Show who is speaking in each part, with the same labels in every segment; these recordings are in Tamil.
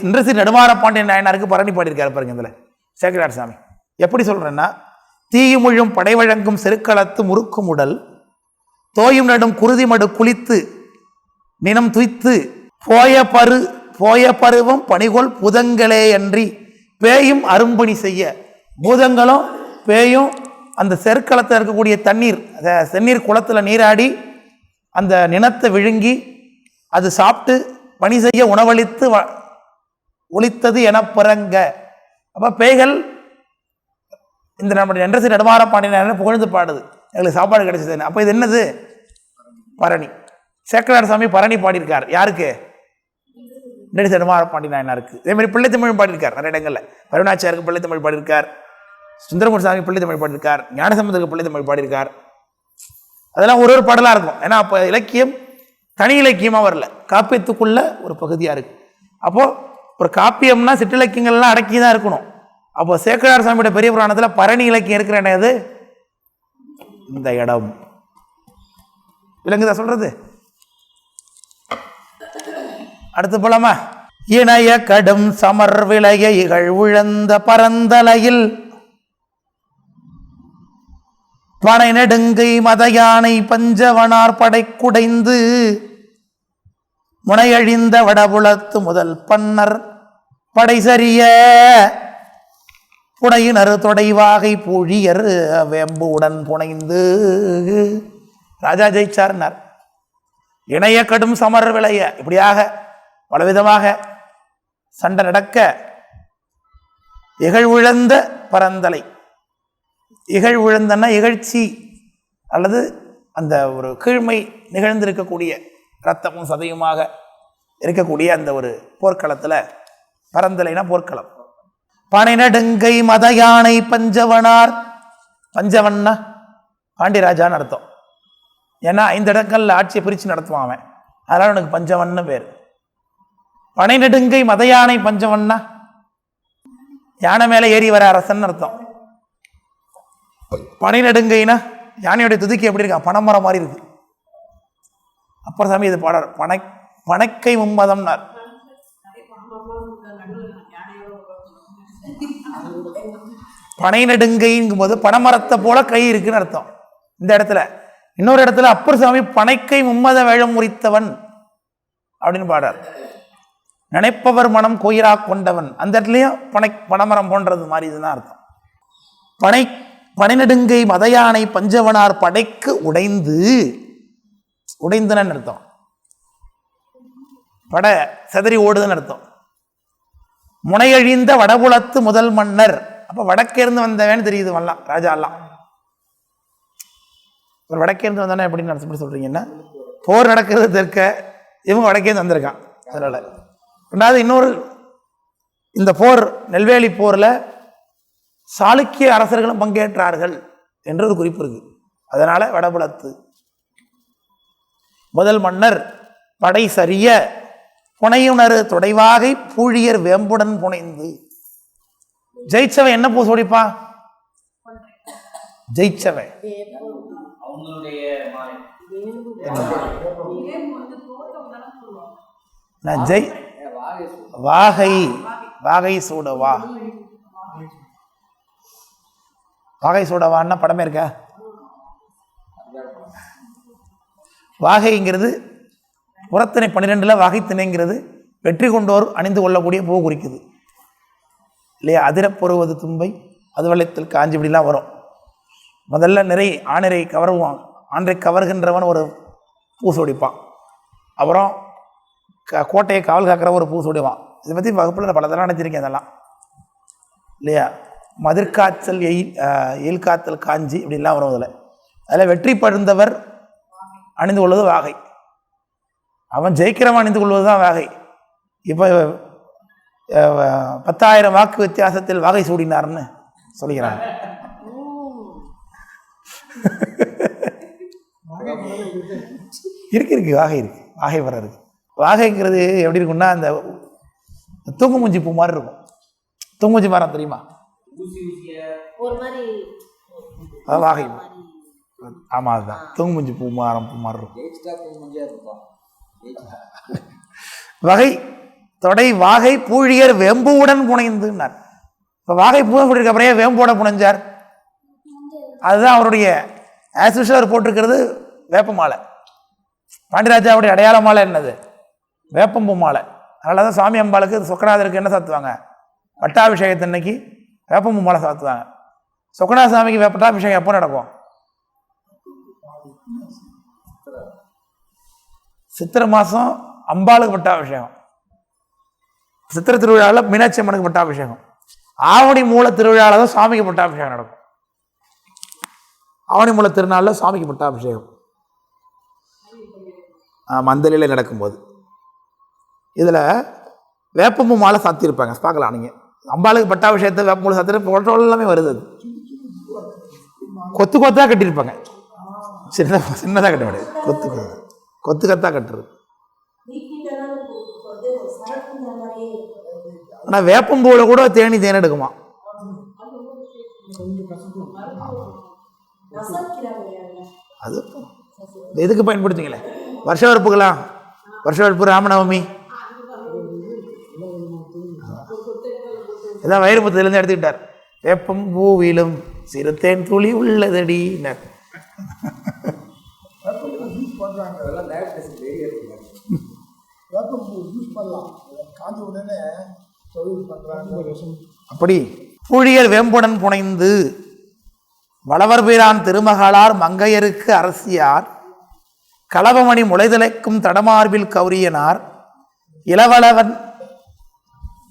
Speaker 1: இன்றசி நெடுமாற பாண்டியன் நாயனாருக்கு பரணி பாடியிருக்காரு பாருங்க இதில் சேக்கிழார் சாமி. எப்படி சொல்கிறேன்னா, தீயுமுழும் படை வழங்கும் செருக்களத்து முறுக்கும் உடல் தோயும் நடும் குருதி மடு குளித்து நினம் துய்த்து போய பருவம் பணிகொள் புதங்களே அன்றி பேயும் அரும்பணி செய்ய. பூதங்களும் பேயும் அந்த செருக்களத்தில் இருக்கக்கூடிய தண்ணீர், செந்நீர் குளத்தில் நீராடி அந்த நினத்தை விழுங்கி அது சாப்பிட்டு பணி செய்ய உணவளித்து ஒளித்தது என பிறங்க. அப்போ பேய்கள் இந்த நம்முடைய என்ரசி நெடுமாற பாண்டியன் புகழ்ந்து பாடுது, எங்களுக்கு சாப்பாடு கிடைச்சது. அப்போ இது என்னது? பரணி. சேக்கிழார் சாமி பரணி பாடியிருக்கார். யாருக்கு? என்ரசி நெடுமாற பாண்டியன் நாயனாருக்கு. இதே மாதிரி பிள்ளைத்தமிழ் பாடியிருக்கார் நிறைய இடங்களில். கருணாச்சாருக்கு பிள்ளைத்தமிழ் பாடியிருக்கார், சுந்தரமூர்த்தி சாமி பிள்ளைத்தமிழ் பாடியிருக்கார், ஞானசம்பந்தருக்கு பிள்ளைத்தமிழ் பாடியிருக்கார். அதெல்லாம் ஒரு ஒரு பாடலாக இருக்கும். ஏன்னா அப்போ இலக்கியம் தனி இலக்கியமாக வரல, காப்பியத்துக்குள்ள ஒரு பகுதியாக இருக்குது. அப்போது ஒரு காப்பியம்னா சிற்றிலக்கியங்கள்லாம் அடக்கி தான் இருக்கணும். அப்போ சேக்கிழார் சாமியோட பெரிய புராணத்தில் பரணி இலக்கியம் இருக்கிற என்னது? இந்த இடம் விளங்குதா சொல்றது? அடுத்து போலாமா? இணைய கடும் சமர் விளைய இகழ் உழந்த பரந்தலையில் பனை நெடுங்கை மத யானை பஞ்சவனார் படை குடைந்து முனையழிந்த வடபுலத்து முதல் பன்னர் படை சரிய புனையினர் தொடைவாகை பூழியர் வேம்பு உடன் புனைந்து. ராஜா ஜெயிச்சார்னார். இணைய கடும் சமர் விளைய, இப்படியாக பலவிதமாக சண்டை நடக்க இகழ்வுழந்த பரந்தலை. இகழ்வுழந்தன்னா இகழ்ச்சி அல்லது அந்த ஒரு கீழ்மை நிகழ்ந்திருக்கக்கூடிய இரத்தமும் சதையுமாக இருக்கக்கூடிய அந்த ஒரு போர்க்களத்தில், பரந்தலைனா போர்க்களம். பனை நடுங்கை மத யானை பஞ்சவனார், பஞ்சவன்னா பாண்டியராஜான்னு அர்த்தம். ஏன்னா 5 இடங்கள்ல ஆட்சியை பிரித்து நடத்துவான் அவன், அதனால அவனுக்கு பஞ்சவன்னு பேர். பனை நெடுங்கை மத யானை பஞ்சவன்னா யானை மேலே ஏறி வர அரசன் அர்த்தம். பனை நெடுங்கைனா யானையுடைய துதுக்கி எப்படி இருக்கா? பனைமரம் மாதிரி இருக்கு. அப்புறம் சாமி இது பாடார், பனைக்கை மும்மதம்னார். பனை நெடுங்கைங்கும் போது பனைமரத்தை போல கை இருக்குன்னு அர்த்தம் இந்த இடத்துல. இன்னொரு இடத்துல அப்பர் சாமி பனைக்கை மும்மத வேழம் முறித்தவன் அப்படின்னு பாடார். நினைப்பவர் மனம் கோயிலா கொண்டவன், அந்த இடத்துலயும் பனைமரம் போன்றது மாதிரி இதுதான் அர்த்தம். பனை நெடுங்கை மத யானை பஞ்சவனார் படைக்கு உடைந்து, உடைந்துன்னு அர்த்தம். படை செதறி ஓடுதுன்னு அர்த்தம். முனையழிந்த வடபுலத்து முதல் மன்னர், அப்ப வடக்கேர்ந்து வந்தவன்னு தெரியுது வரலாம் ராஜா எல்லாம். ஒரு வடக்கேர்ந்து வந்தானே எப்படின்னு அர்த்தம் சொல்றீங்கன்னா, போர் நடக்கிறது தெற்க, இவங்க வடக்கேர்ந்து வந்திருக்கான். அதனால ரெண்டாவது இன்னொரு, இந்த போர் நெல்வேலி போர்ல சாளுக்கிய அரசர்களும் பங்கேற்றார்கள் என்று ஒரு குறிப்பு இருக்கு. அதனால வடபுலத்து முதல் மன்னர் படை சரிய புனையுணரு தொடைவாகை பூழியர் வேம்புடன் புனைந்து. ஜெயிச்சவன் என்ன பூ சோடிப்பான்? ஜெயிச்சவன் வாகை, வாகை சூடவா, வாகை சூடவான்னா படமே இருக்கா? வாகைங்கிறது புறத்திணை 12 வாகைத்திணைங்கிறது வெற்றி கொண்டோர் அணிந்து கொள்ளக்கூடிய பூ குறிக்குது இல்லையா? அதிரப்பொருவது தும்பை அது வளையத்தில் காஞ்சி இப்படிலாம் வரும். முதல்ல நிறை ஆணிரை கவருவான், ஆண்டை கவர்கின்றவன் ஒரு பூ சோடிப்பான். அப்புறம் கோட்டையை காவல் காக்கிற ஒரு பூ சோடிவான். இதை பற்றி வகுப்பில் பல தடவை நினச்சிருக்கேன் அதெல்லாம் இல்லையா? மதிர்காய்ச்சல் எயில் காத்தல் காஞ்சி இப்படிலாம் வரும். அதில் வெற்றி பழுந்தவர் அணிந்து கொள்வது வாகை, அவன் ஜெயிக்கிறவன் அணிந்து கொள்வது தான் வாகை. இப்போ 10,000 வாக்கு வித்தியாசத்தில் வாகை சூடினார்னு சொல்லிக்கிறாங்க. இருக்கு வாகை இருக்கு, வாகை மரம் இருக்கு. வாகைங்கிறது எப்படி இருக்குன்னா, அந்த தூங்குமூஞ்சி பூ மாதிரி இருக்கும். தூங்குமூஞ்சி மரம் தெரியுமா? வாகை, ஆமா அதுதான் தூங்குமூஞ்சி பூ மரம் பூ மாதிரி இருக்கும். வகை தொடை வாகை பூழியர் வெம்புவுடன் புனைந்துன்னார். இப்போ வாகை பூங்க அப்புறம் வேம்போட புனைஞ்சார். அதுதான் அவருடைய ஆஸ்யூஷுவல் போட்டிருக்கிறது வேப்ப மாலை. பாண்டியராஜாவுடைய அடையாள மாலை என்னது? வேப்பம்பூ மாலை. அதனால தான் சாமி அம்பாளுக்கு சொக்கநாதருக்கு என்ன சாத்துவாங்க? பட்டாபிஷேகத்தன்னைக்கு வேப்பம்பூ மாலை சாத்துவாங்க. சொக்கநாத சாமிக்கு பட்டாபிஷேகம் எப்போ நடக்கும்? சித்திரை மாதம் அம்பாளுக்கு பட்டாபிஷேகம். சித்திரை திருவிழாவில் மீனாட்சி அம்மனுக்கு பட்டாபிஷேகம். ஆவணி மூல திருவிழாவில் தான் சாமிக்கு பட்டாபிஷேகம் நடக்கும். ஆவணி மூல திருநாளில் சாமிக்கு பட்டாபிஷேகம் மந்தலில் நடக்கும்போது இதில் வேப்பம்பூ மாலை சாத்தியிருப்பாங்க. பார்க்கலாம் நீங்கள். அம்பாளுக்கு பட்டாபிஷேகத்தை வேப்பம்பூ சாத்திர போட்டோ எல்லாமே வருது. அது கொத்து கொத்தாக கட்டியிருப்பாங்க. சின்னதாக கட்ட முடியாது. கொத்து கொத்தாக கட்டுறது. ஆனால் வேப்பம்பூவில் கூட தேனி தேன் எடுக்குமா? அது எதுக்கு பயன்படுத்திங்களே? வருஷ வரப்புக்கலாம். வருஷ வரப்பு, ராமநவமி, இதான் வைரமுத்திலிருந்து எடுத்துக்கிட்டார். வேப்பம்பூவிலும் சிறுத்தேன் துளி உள்ளதடினார். அப்படி பூழியர் வேம்புடன் புனைந்து வளவர்பிரான் திருமகளார் மங்கையருக்கு அரசியார் களவமணி முளைதலைக்கும் தடமார்பில் கௌரியனார்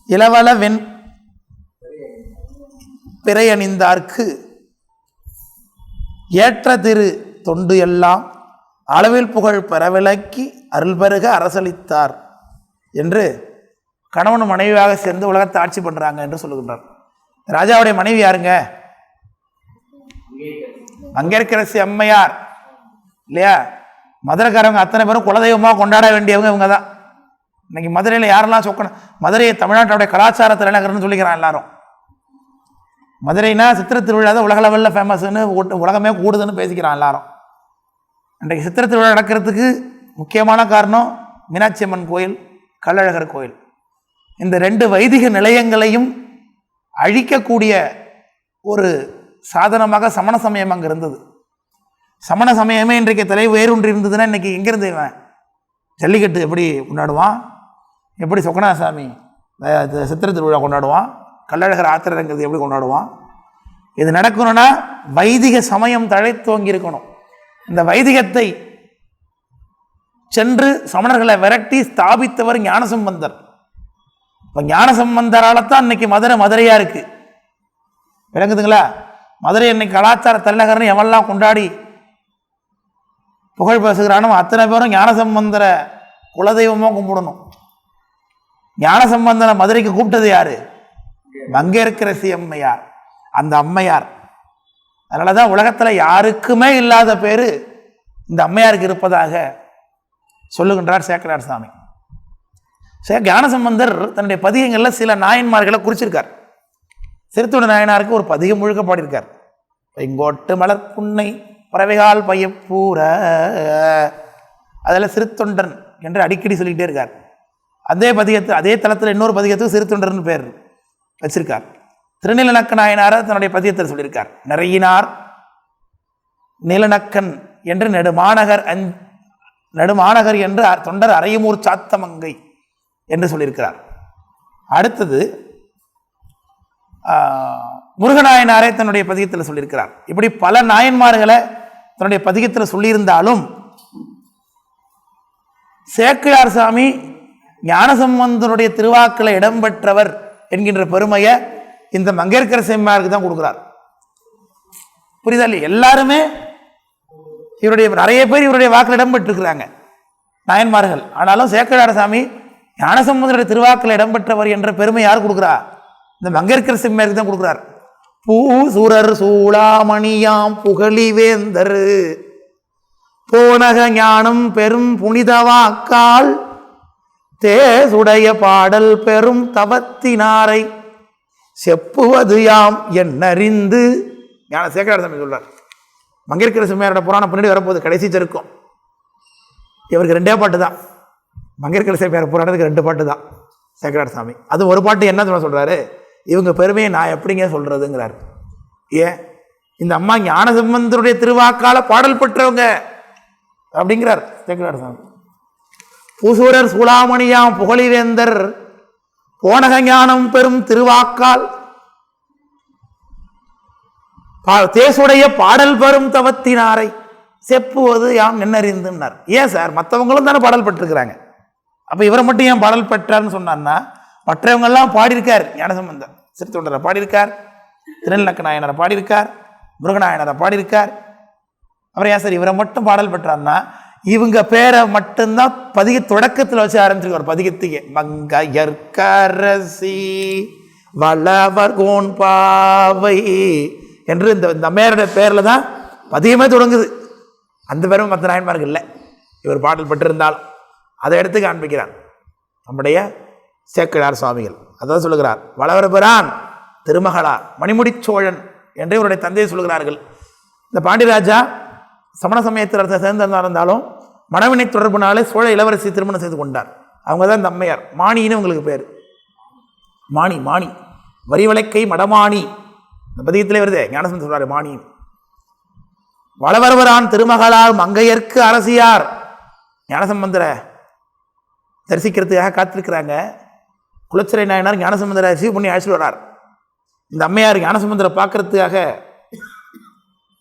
Speaker 1: இளவளவென் பிறையணிந்தார்க்கு ஏற்ற திரு தொண்டு எல்லாம் அளவில் புகழ் பெறவிலக்கி அருள் பெருக அரசளித்தார் என்று கணவன் மனைவியாக சேர்ந்து உலகத்தை ஆட்சி பண்ணுறாங்க என்று சொல்லுகின்றார். ராஜாவுடைய மனைவி யாருங்க? மங்கையர்க்கரசி அம்மையார் இல்லையா? மதுரைக்காரவங்க அத்தனை பேரும் குலதெய்வமாக கொண்டாட வேண்டியவங்க இவங்க தான். இன்னைக்கு மதுரையில் யாரெல்லாம் சொக்கணும், மதுரையை தமிழ்நாட்டுடைய கலாச்சார தலைநகர்னு சொல்லிக்கிறான் எல்லாரும். மதுரைனா சித்திரை திருவிழா தான் உலக லெவலில் ஃபேமஸ்ன்னு உலகமே கூடுதுன்னு பேசிக்கிறான் எல்லாரும். இன்றைக்கு சித்திரை திருவிழா நடக்கிறதுக்கு முக்கியமான காரணம் மீனாட்சி அம்மன் கோயில், கள்ளழகர் கோயில். இந்த ரெண்டு வைதிக நிலையங்களையும் அழிக்கக்கூடிய ஒரு சாதனமாக சமண சமயம் அங்கே இருந்தது. சமண சமயமே இன்றைக்கு தலை வேரூன்றி இருந்ததுன்னா இன்றைக்கி எங்கேருந்து இவன் ஜல்லிக்கட்டு எப்படி கொண்டாடுவான்? எப்படி சொக்கநாதசாமி சித்திரை திருவிழா கொண்டாடுவான்? கள்ளழகர் ஆத்திரங்கிறது எப்படி கொண்டாடுவான்? இது நடக்கணும்னா வைதிக சமயம் தழைத்தோங்கி இருக்கணும். இந்த வைதிகத்தை சென்று சமணர்களை விரட்டி ஸ்தாபித்தவர் ஞானசம்பந்தர். இப்போ ஞானசம்பந்தரால் தான் இன்னைக்கு மதுரையாக இருக்குது. விளங்குதுங்களா? மதுரை இன்னைக்கு கலாச்சார தலைநகர்னு எவெல்லாம் கொண்டாடி புகழ் பேசுகிறானோ அத்தனை பேரும் ஞானசம்பந்தரை குலதெய்வமாக கும்பிடணும். ஞானசம்பந்தரை மதுரைக்கு கூப்பிட்டது யாரு? மங்கையர்க்கரசி அம்மையார். அந்த அம்மையார். அதனால தான் உலகத்தில் யாருக்குமே இல்லாத பேர் இந்த அம்மையாருக்கு இருப்பதாக சொல்லுகின்றார் சேக்கரார் சாமி. ஞானசம்பந்தர் தன்னுடைய பதிகங்களில் சில நாயன்மார்களை குறிச்சிருக்கார். சிறுத்தொண்ட நாயனாருக்கு ஒரு பதிகம் முழுக்க பாடியிருக்கார். இங்கோட்டு மலர் புன்னை பறவைகால் பையப்பூர, அதில் சிறுத்தொண்டன் என்று அடிக்கடி சொல்லிக்கிட்டே இருக்கார். அதே பதிகத்து அதே தளத்தில் இன்னொரு பதிகத்துக்கு சிறுத்தொண்டர்னு பேர் வச்சிருக்கார். திருநீலநக்க நாயனாரை தன்னுடைய பதியத்தில் சொல்லியிருக்கார். நிறையினார் நீலநக்கன் என்று நெடுமாநகர் என்று தொண்டர் அரையமூர் சாத்தமங்கை என்று சொல்லியிருக்கிறார். அடுத்தது முருகநாயனாரை தன்னுடைய பதிகத்தில் சொல்லியிருக்கிறார். இப்படி பல நாயன்மார்களை தன்னுடைய பதிகத்தில் சொல்லியிருந்தாலும் சேக்கிழார் சாமி ஞானசம்பந்தனுடைய திருவாக்களை இடம்பெற்றவர் என்கின்ற பெருமையை இந்த மங்கையர்க்கரசி அம்மையாருக்கு தான் கொடுக்குறார். புரியுதா இல்லையா? எல்லாருமே இவருடைய நிறைய பேர் இவருடைய வாக்கில் இடம்பெற்றிருக்கிறாங்க நாயன்மார்கள். ஆனாலும் சேக்கிழார் சாமி ஞானசம்பந்தனுடைய திருவாக்கில் இடம்பெற்றவர் என்ற பெருமை யார் கொடுக்குறா? இந்த மங்கையர்க்கரசி அம்மையாருக்கு தான் கொடுக்குறார். பூசுரர் சூளாமணியாம் புகழிவேந்தர் போனக ஞானம் பெரும் புனிதவாக்கால் தேசுடைய பாடல் பெரும் தவத்தினாரை செப்புவது யாம் என்னறிந்து ஞான சேக்கரார் சாமி சொல்றார். மங்கையர்க்கரசி அம்மையாரோட புராணம் பின்னாடி வரப்போகுது, கடைசி சருக்கம். இவருக்கு 2 பாட்டு தான். மங்கையர்க்கரசி அம்மையார் புராணத்துக்கு 2 பாட்டு தான். சேக்கிழார் சாமி. அது ஒரு பாட்டு என்ன சொல்கிறாரு, இவங்க பெருமையை நான் எப்படிங்க சொல்கிறதுங்கிறார். ஏன் இந்த அம்மா ஞானசம்பந்தருடைய திருவாக்கால பாடல் பெற்றவங்க அப்படிங்கிறார் சேக்கிழார் சாமி. பூசூரர் சூளாமணியாம் புகழிவேந்தர் போனக ஞானம் பெரும் திருவாக்கால் தேசுடைய பாடல் பெறும் தவத்தினாரை செப்புவது யாம் நின்னறிந்துன்னார். ஏன் சார், மற்றவங்களும் தானே பாடல் பெற்றிருக்கிறாங்க, அப்போ இவரை மட்டும் ஏன் பாடல் பெற்றார்னு சொன்னார்னா, மற்றவங்கெல்லாம் பாடியிருக்கார். ஞானசம்பந்தர் சிறுத்தொண்டரை பாடியிருக்கார், திருநெல்நக்க நாயனரை பாடியிருக்கார், முருகநாயனரை பாடியிருக்கார். அப்புறம் ஏன் சார் இவரை மட்டும் பாடல் பெற்றார்னா, இவங்க பேரை மட்டும்தான் பதிக தொடக்கத்தில் வச்சு ஆரம்பிச்சிருக்கார். பதிகத்துக்கு மங்கையர்க்கரசி வளவர் கோன் பாவை என்று இந்த அம்மையாருடைய பேரில் தான் பதிகமே தொடங்குது. அந்த பேரும் மற்ற நாயன்மார்கள் இல்லை, இவர் பாடல் பெற்றிருந்தாலும் அதை எடுத்து காண்பிக்கிறார் நம்முடைய சேக்கிழார் சுவாமிகள். அதான் சொல்லுகிறார், வளவரபிரான் திருமகளார் மணிமுடி சோழன் என்று இவருடைய தந்தையை சொல்கிறார்கள். இந்த பாண்டியராஜா சமண சமயத்தில் சேர்ந்திருந்தாலும் மணவினை தொடர்புனாலே சோழ இளவரசி திருமணம் செய்து கொண்டார். அவங்க தான் இந்த அம்மையார். மாணின்னு உங்களுக்கு பேர். மாணி மாணி வரிவளைக்கை மடமாணி இந்த பதிகத்திலே வருதே, ஞானசம்பந்தர் சொல்றாரு மாணி. வளவரவரான் திருமகளார் மங்கையர்க்கு அரசியார் ஞானசம்பந்தரை தரிசிக்கிறதுக்காக காத்திருக்கிறாங்க. குலச்சிறை நாயனார் ஞானசம்பந்தரை ரிசீவ் பண்ணி அழைச்சிட்டு வர்றார். இந்த அம்மையார் ஞானசம்பந்தரை பார்க்கறதுக்காக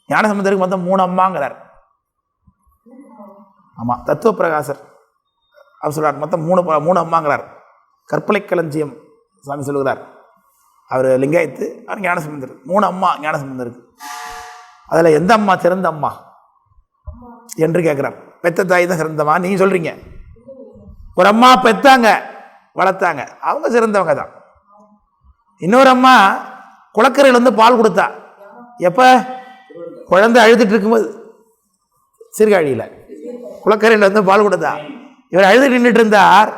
Speaker 1: ஞானசம்பந்தருக்கு மொத்தம் 3 அம்மாங்கிறார். ஆமாம், தத்துவ பிரகாசர் அவர் சொல்கிறார் மொத்தம் 3 அம்மாங்கிறார். கற்பலை களஞ்சியம் சாமி சொல்லுகிறார், அவர் லிங்காயத்து, அவர் ஞானசம்பந்தர். 3 அம்மா ஞானசம்பந்தருக்கு. அதில் எந்த அம்மா சிறந்த அம்மா என்று கேட்குறார். பெத்த தாய் தான் சிறந்தம்மா நீங்கள் சொல்கிறீங்க. ஒரு அம்மா பெத்தாங்க வளர்த்தாங்க, அவங்க சிறந்தவங்க தான். இன்னொரு அம்மா குளக்கரையில் வந்து பால் கொடுத்தா. எப்போ? குழந்தை அழுதுட்டு இருக்கும்போது, சீர்காழியில் குளக்கரையில் வந்து பால் கொடுத்தா. இவர் அழுதுட்டு நின்றுட்டு இருந்தார்.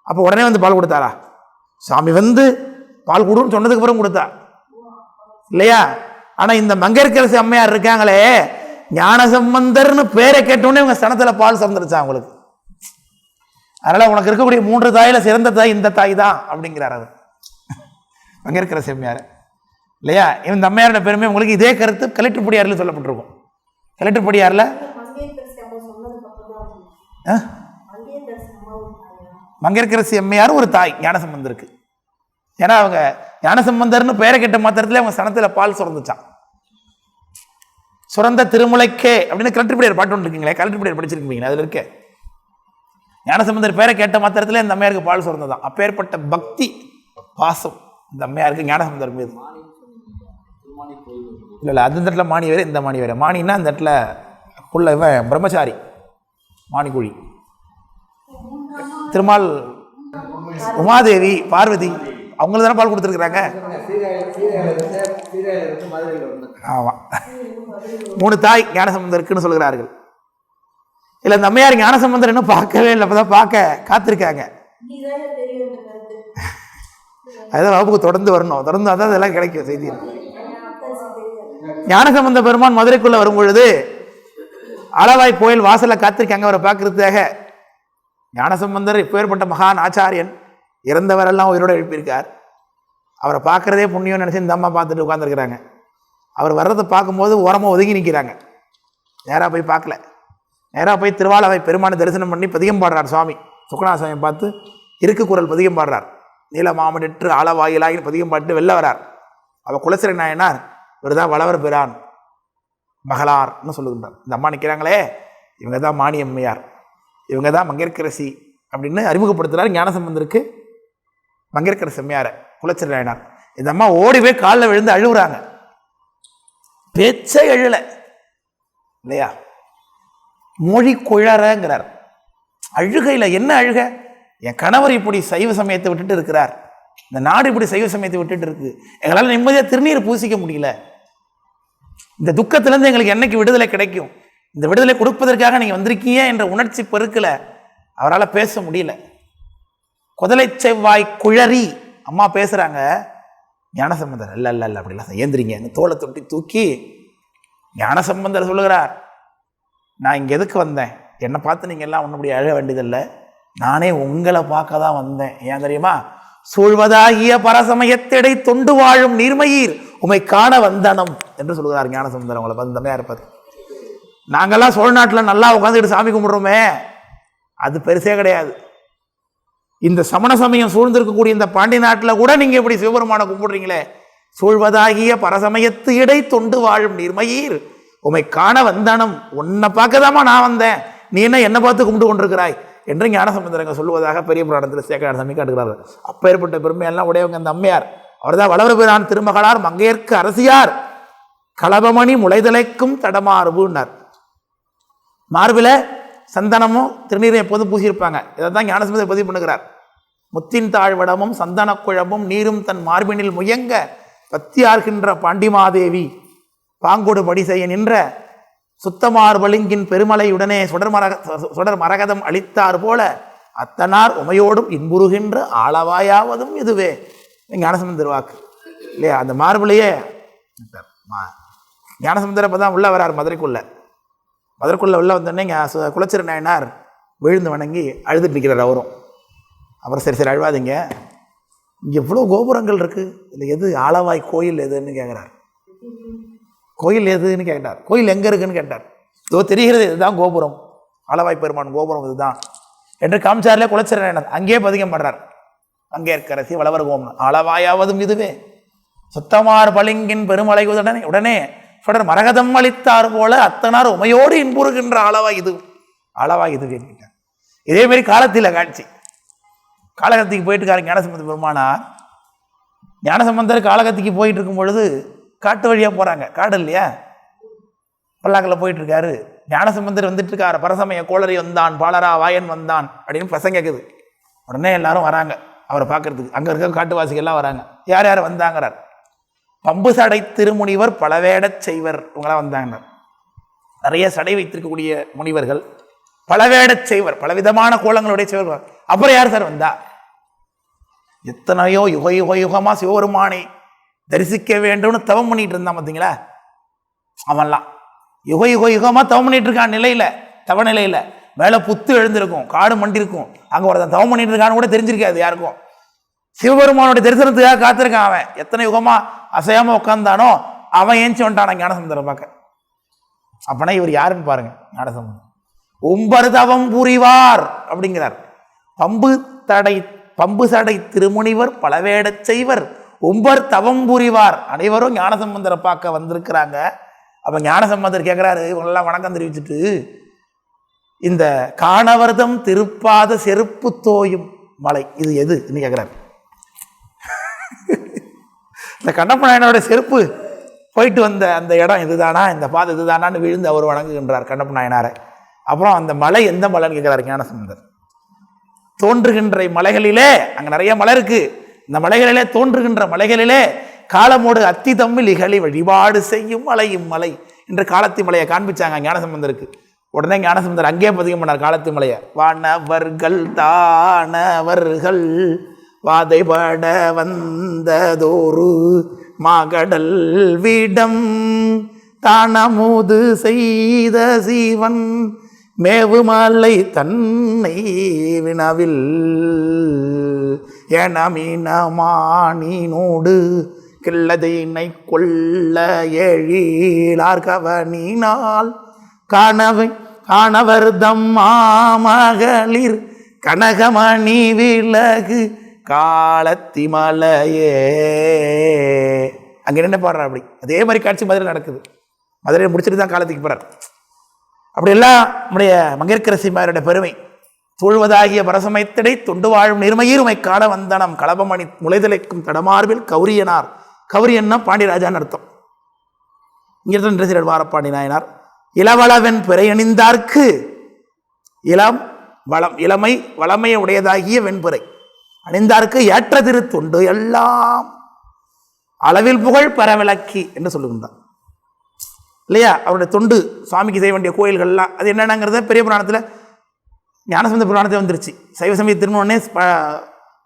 Speaker 1: அப்போ உடனே வந்து பால் கொடுத்தாரா? சாமி வந்து பால் கொடுன்னு சொன்னதுக்கு அப்புறம் கொடுத்தா இல்லையா? ஆனால் இந்த மங்கையர்க்கரசி அம்மையார் இருக்காங்களே, ஞானசம்பந்தர்னு பேரை கேட்டோடனே இவங்க ஸ்தனத்தில் பால் சுரந்துருச்சா அவங்களுக்கு. அதனால் உனக்கு இருக்கக்கூடிய 3 தாயில் சிறந்த தாய் இந்த தாய் தான் அப்படிங்கிறார் அவர் மங்கையர்க்கரசி அம்மையார் இல்லையா? இந்த அம்மையாரோட பெருமை உங்களுக்கு இதே கருத்து கலெக்டர்படியாரில் சொல்லப்பட்டிருக்கும். கலெக்டர்படியாரில் மங்கையர்க்கரசி அம்மையார் ஒரு தாய் ஞானசம்பந்தருக்கு. ஏன்னா அவங்க ஞானசம்பந்தர்னு பேரை கேட்ட மாத்திரத்தில் அவங்க ஸ்தனத்தில் பால் சுரந்துச்சான். சுரந்த திருமுலைக்கே அப்படின்னு கலெக்டர்படியார் பாட்டு ஒன்று இருக்கீங்களே, கலெக்டர்படியார் படிச்சிருக்கீங்களா? அதில் இருக்க ஞானசம்பந்தர் பேரை கேட்ட மாத்திரத்தில் இந்த அம்மையாருக்கு பால் சுரந்ததான். அப்பேற்பட்ட பக்தி பாசம் இந்த அம்மையாருக்கு ஞானசம்பந்தர் மீது. இல்லை அந்த இடத்துல மாணி வேறு, இந்த மாணி வேறு. மாணின்னா அந்த இடத்துல உள்ள இவன் பிரம்மச்சாரி மாணிக்குழி. திருமால் உமாதேவி பார்வதி அவங்கள தானே பால் கொடுத்துருக்குறாங்க. ஆமாம், 3 தாய் ஞானசம்பந்தருக்குன்னு சொல்கிறார்கள். இல்லை இந்த அம்மையார் ஞானசம்பந்தர் இன்னும் பார்க்கவே இல்லை, அப்போ தான் பார்க்க காத்திருக்காங்க. அதுதான் வகுப்புக்கு தொடர்ந்து வரணும், தொடர்ந்து அதான் இதெல்லாம் கிடைக்கும் செய்தி. ஞானசம்பந்த பெருமான் மதுரைக்குள்ளே வரும் பொழுது அளவாய் கோயில் வாசலில் காத்திருக்காங்க அவரை பார்க்கறதுக்காக. ஞானசம்பந்தர் இப்பேற்பட்ட மகான் ஆச்சாரியன், இறந்தவரெல்லாம் உயிரோடு எழுப்பியிருக்கார். அவரை பார்க்குறதே புண்ணியம் நினச்சி இந்த அம்மா பார்த்துட்டு உட்காந்துருக்குறாங்க. அவர் வர்றதை பார்க்கும்போது ஓரமாக ஒதுங்கி நிற்கிறாங்க. நேராக போய் பார்க்கல. நேராக போய் திருவாளவை பெருமானை தரிசனம் பண்ணி பதிகம் பாடுறார் சுவாமி. சுக்கநாசாமியை பார்த்து இருக்கு குரல் பதிகம் பாடுறார். நீல மாமனிற்று ஆளவாயிலாகின்னு பதிகம் பாட்டு வெளில வரார். அவள் குலச்சிறை நாயனார் இவர் தான் வளவர் பிரான் மகளார்னு சொல்லுகின்றார். இந்த அம்மா நிற்கிறாங்களே, இவங்க தான் மாணி அம்மையார், இவங்க தான் மங்கையர்க்கரசி அப்படின்னு அறிமுகப்படுத்துகிறார் ஞானசம்பந்தருக்கு மங்கையர்க்கரசி அம்மையாரை குலச்சிறை நாயனார். இந்த அம்மா ஓடி போய் காலில் விழுந்து அழுகுறாங்க. பேச்சே எழலை இல்லையா? மொழி குழறங்கிறார். அழுகையில் என்ன அழுக? என் கணவர் இப்படி சைவ சமயத்தை விட்டுட்டு இருக்கிறார், இந்த நாடு இப்படி சைவ சமயத்தை விட்டுட்டு இருக்கு, எங்களால் நிம்மதியாக திருநீர் பூசிக்க முடியல. இந்த துக்கத்திலேருந்து எங்களுக்கு என்னைக்கு விடுதலை கிடைக்கும்? இந்த விடுதலை கொடுப்பதற்காக நீங்கள் வந்திருக்கீங்க என்ற உணர்ச்சி பெருக்கல அவரால் பேச முடியல. குதலை செவ்வாய் குழறி அம்மா பேசுகிறாங்க. ஞானசம்பந்தர் இல்லை இல்லை இல்லை அப்படிலாம் ஏந்திரிங்க தோலை தொட்டி தூக்கி ஞானசம்பந்தர் சொல்லுகிறார், நான் இங்கே எதுக்கு வந்தேன்? என்னை பார்த்து நீங்கள் எல்லாம் ஒன்றுபடி அழ வேண்டியதில்லை. நானே உங்களை பார்க்க தான் வந்தேன். ஏன் தெரியுமா? சூழ்வதாகிய பரசமயத்திடை தொண்டு வாழும் நீர்மயிர் உமை காண வந்தனம் என்று சொல்கிறார் ஞானசம்பந்தர். அவங்களை பார்த்து தம்மையா இருப்பார். நாங்கள்லாம் சோழ நாட்டில் நல்லா உட்காந்துக்கிட்டு சாமி கும்பிட்றோமே, அது பெருசே கிடையாது. இந்த சமண சமயம் சூழ்ந்திருக்கக்கூடிய இந்த பாண்டி நாட்டில் கூட நீங்கள் இப்படி சிவபெருமானை கும்பிடுறீங்களே, சூழ்வதாகிய பரசமயத்து இடை தொண்டு வாழும் நீர்மயிர் உமை காண வந்தனம், உன்னை பார்க்கதாமா நான் வந்தேன், நீ என்ன பார்த்து கும்பிட்டு கொண்டிருக்கிறாய் என்று ஞானசம்பந்தரங்க சொல்லுவதாக பெரிய புராணத்தில் சேக்கடார் சாமி காட்டுகிறார்கள். அப்பேற்பட்ட பெருமையெல்லாம் உடையவங்க அந்த அம்மையார். அவர் தான் வளவரபிரான் திருமகளார் மங்கையர்க்கு அரசியார் களபமணி முளைதலைக்கும் தடமாறுபுன்னார். மார்பில சந்தனமும் திருநீரை எப்போதும் பூசியிருப்பாங்க. இதை தான் ஞானசம்பந்தர் பதிவு பண்ணுகிறார். முத்தின் தாழ்வடமும் சந்தன குழம்பும் நீரும் தன் மார்பினில் முயங்க பத்தியார்கின்ற பாண்டிமாதேவி பாங்கோடு படி செய்ய நின்ற சுத்தமார் பளிங்கின் பெருமலையுடனே சுடர் மரகதம் அளித்தார் போல அத்தனார் உமையோடும் இன்புறுகின்ற ஆளவாயாவதும் இதுவே ஞானசம்பந்தர் வாக்கு இல்லையா? அந்த மார்பிளையே ஞானசம்பந்தர் அப்போ தான் உள்ள வரார் மதுரைக்குள்ள உள்ள வந்தோடனே குலச்சிர நாயனார் விழுந்து வணங்கி அழுதுட்டு இருக்கிறார். அவரும் அப்புறம் சரி அழுவாதீங்க, இங்கே எவ்வளோ கோபுரங்கள் இருக்குது, இதில் எது ஆளவாய் கோயில் எதுன்னு கேட்குறார். கோயில் எதுன்னு கேட்டார். கோயில் எங்கே இருக்குன்னு கேட்டார். இதோ தெரிகிறது, இதுதான் கோபுரம், ஆளவாய் பெருமான் கோபுரம் இதுதான் என்று காமிச்சார்லே குலச்சிர நாயனார். அங்கேயே பதிகம் படுறார். அங்கே இருக்கரசி வளவர் கோமன் ஆளவாயாவதும் இதுவே சுத்தமார் பளிங்கின் பெருமலை உடனே சுடர் மரகதம் அளித்தார் போல அத்தனார் உமையோடு இன்புறுகின்ற ஆளவாய் இதுவே கேட்டார். இதேமாரி காலத்தில் காட்சி காளகத்திக்கு போயிட்டு இருக்காரு ஞானசம்பந்த பெருமானார். ஞானசம்பந்தர் காளகத்திக்கு போயிட்டு இருக்கும் பொழுது காட்டு வழியாக போகிறாங்க. காடு இல்லையா, பல்லாக்கில் போயிட்டு இருக்காரு. ஞானசம்பந்தர் வந்துட்டு இருக்காரு. பரசமய கோளரி வந்தான், பாலரா வாயன் வந்தான் அப்படின்னு பிரசங்க கேட்குது. உடனே எல்லாரும் வராங்க அவரை பார்க்கறதுக்கு. அங்கே இருக்க காட்டுவாசிகள்லாம் வராங்க. யார் யார் வந்தாங்கிறார்? பம்பு சடை திருமுனிவர் பலவேடச் செய்வர் இவங்களாம் வந்தாங்க. நிறைய சடை வைத்திருக்கக்கூடிய முனிவர்கள், பலவேடச் செய்வர், பலவிதமான கோலங்களுடைய செய்வர். அப்புறம் யார் சார் வந்தா? எத்தனையோ யுகமா சிவபெருமானை தரிசிக்க வேண்டும்னு தவம் பண்ணிட்டு இருந்தான் பார்த்தீங்களா? அவன்லாம் யுகமா தவம் பண்ணிட்டு இருக்கான் நிலையில, தவ நிலையில. மேலே புத்து எழுந்திருக்கும், காடு மண்டிருக்கும். அங்கே ஒருத்தன் தவம் பண்ணிட்டு இருக்கான்னு கூட தெரிஞ்சிருக்காது யாருக்கும். சிவபெருமானுடைய தரிசனத்துக்காக காத்திருக்கான் அவன். எத்தனை யுகமா அசையாம உட்கார்ந்தானோ அவன் ஏஞ்சி வந்துட்டான் ஞானசம்பந்தரை பார்க்க. அப்பனா இவர் யாருன்னு பாருங்க. ஞானசம்பந்தர் உம்பர் தவம் புரிவார் அப்படிங்கிறார். பம்பு சடை திருமுனிவர் பலவேடச் செய்வர் உம்பர் தவம் புரிவார். அனைவரும் ஞானசம்பந்தரை பார்க்க வந்திருக்கிறாங்க. அப்ப ஞானசம்பந்தர் கேட்கிறாரு, இவங்களெல்லாம் வணக்கம் தெரிவிச்சுட்டு, இந்த காணவர்தம் திருப்பாத செருப்பு தோயும் மலை இது எதுன்னு கேட்கிறாரு. இந்த கண்ணப்ப நாயனோட செருப்பு போயிட்டு வந்த அந்த இடம் இதுதானா, இந்த பாதை இதுதானான்னு விழுந்து அவர் வணங்குகின்றார் கண்ணப்ப நாயனாரை. அப்புறம் அந்த மலை எந்த மலைன்னு கேட்கிறார் ஞானசம்பந்தர். தோன்றுகின்ற மலைகளிலே, அங்கே நிறைய மலை இருக்கு, இந்த மலைகளிலே தோன்றுகின்ற மலைகளிலே காலமோடு அத்தி தம்மில் இகழி வழிபாடு செய்யும் மலையும் மலை என்று காலத்தி மலையை காண்பிச்சாங்க ஞானசம்பந்தருக்கு. உடனே ஞானசம்பந்தர் அங்கேயே பதிகம் பண்ணார் காலத்தி மலையை. வானவர்கள் தானவர்கள் வாதைபட வந்ததோரு மாகடல் விடம் தானமுது செய்த சீவன் மேவுமலை தன்னை வினவில் எனமீனமானோடு கிள்ளதினை கொள்ள எழிலார் கவனினால் காணவர்தம் மாமகளிர் கனகமணி விலகு காலத்தி மலையே. அங்கே என்ன பாடுறார்? அப்படி அதே மாதிரி காட்சி மதுரை நடக்குது. மதுரையை முடிச்சுட்டு தான் காலத்துக்கு போறார். அப்படியெல்லாம் நம்முடைய மங்கையர்க்கரசிமாரோட பெருமை. சூழ்வதாகிய பரசமைத்திடை தொண்டு வாழும் நிர்மயிர்மை காண வந்தனம் களபமணி முளைதலைக்கும் தடமார்பில் கௌரியனார். கௌரியன்னா பாண்டியராஜான்னு அர்த்தம். இங்கே வாரப்பாண்டி நாயனார் இளவளவன் பிறையணிந்தார்க்கு இளம் வளம் இளமை வளமையை உடையதாகிய வெண்பிறை அணிந்தார்க்கு ஏற்ற திரு தொண்டு எல்லாம் அளவில் புகழ் பரவிளக்கி என்று சொல்லுகின்றார் இல்லையா? அவருடைய தொண்டு சுவாமிக்கு செய்ய வேண்டிய கோயில்கள்லாம் அது என்னென்னங்கிறத பெரிய புராணத்தில் ஞானசம்பந்த புராணத்தில் வந்துருச்சு. சைவ சமய திருமணே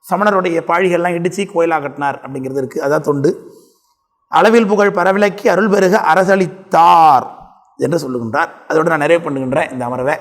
Speaker 1: சமணருடைய பாழிகள்லாம் இடித்து கோயிலாக கட்டினார் அப்படிங்கிறது இருக்குது. அதான் தொண்டு. அளவில் புகழ் பரவிளக்கி அருள் பெருக அரசளித்தார் என்று சொல்லுகின்றார். அதோடு நான் நிறைவு பண்ணுகின்றேன் இந்த அமர்வை.